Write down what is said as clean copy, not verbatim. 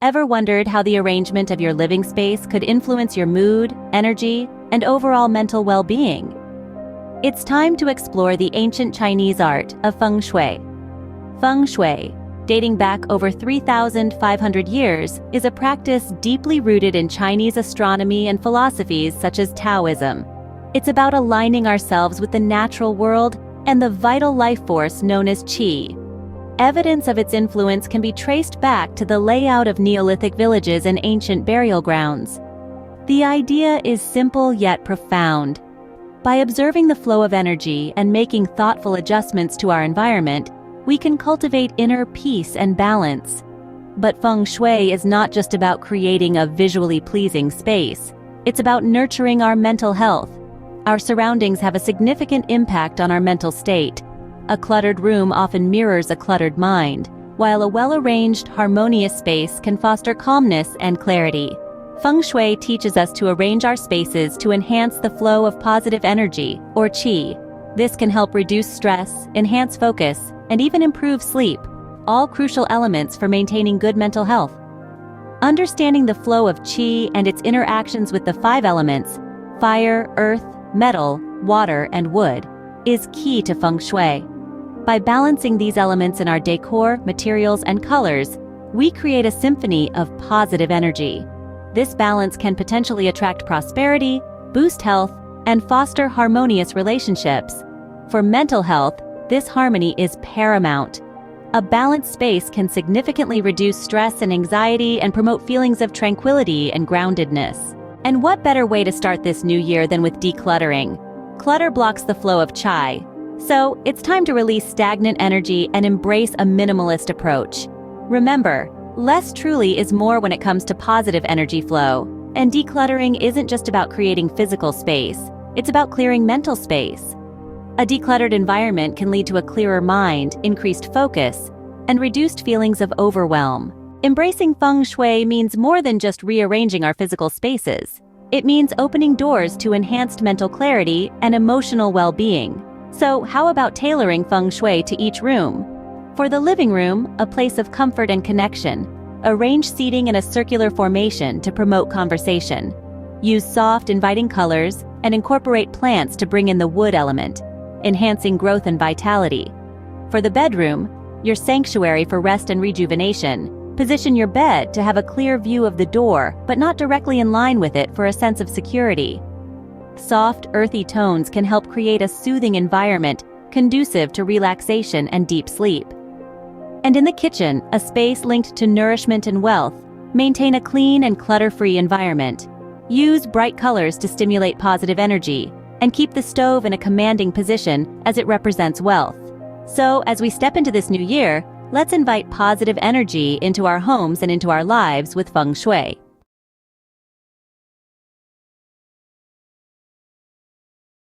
Ever wondered how the arrangement of your living space could influence your mood, energy, and overall mental well-being? It's time to explore the ancient Chinese art of Feng Shui. Feng Shui, dating back over 3,500 years, is a practice deeply rooted in Chinese astronomy and philosophies such as Taoism. It's about aligning ourselves with the natural world and the vital life force known as qi. Evidence of its influence can be traced back to the layout of Neolithic villages and ancient burial grounds. The idea is simple yet profound. By observing the flow of energy and making thoughtful adjustments to our environment, we can cultivate inner peace and balance. But Feng Shui is not just about creating a visually pleasing space. It's about nurturing our mental health. Our surroundings have a significant impact on our mental state. A cluttered room often mirrors a cluttered mind, while a well-arranged, harmonious space can foster calmness and clarity. Feng Shui teaches us to arrange our spaces to enhance the flow of positive energy, or qi. This can help reduce stress, enhance focus, and even improve sleep, all crucial elements for maintaining good mental health. Understanding the flow of qi and its interactions with the 5 elements, fire, earth, metal, water, and wood, is key to Feng Shui. By balancing these elements in our decor, materials, and colors, we create a symphony of positive energy. This balance can potentially attract prosperity, boost health, and foster harmonious relationships. For mental health, this harmony is paramount. A balanced space can significantly reduce stress and anxiety and promote feelings of tranquility and groundedness. And what better way to start this new year than with decluttering? Clutter blocks the flow of qi. So, it's time to release stagnant energy and embrace a minimalist approach. Remember, less truly is more when it comes to positive energy flow. And decluttering isn't just about creating physical space, it's about clearing mental space. A decluttered environment can lead to a clearer mind, increased focus, and reduced feelings of overwhelm. Embracing Feng Shui means more than just rearranging our physical spaces. It means opening doors to enhanced mental clarity and emotional well-being. So, how about tailoring Feng Shui to each room? For the living room, a place of comfort and connection, arrange seating in a circular formation to promote conversation. Use soft, inviting colors and incorporate plants to bring in the wood element, enhancing growth and vitality. For the bedroom, your sanctuary for rest and rejuvenation, position your bed to have a clear view of the door, but not directly in line with it for a sense of security. Soft, earthy tones can help create a soothing environment conducive to relaxation and deep sleep. And in the kitchen, a space linked to nourishment and wealth, maintain a clean and clutter-free environment. Use bright colors to stimulate positive energy, and keep the stove in a commanding position as it represents wealth. So, as we step into this new year, let's invite positive energy into our homes and into our lives with Feng Shui.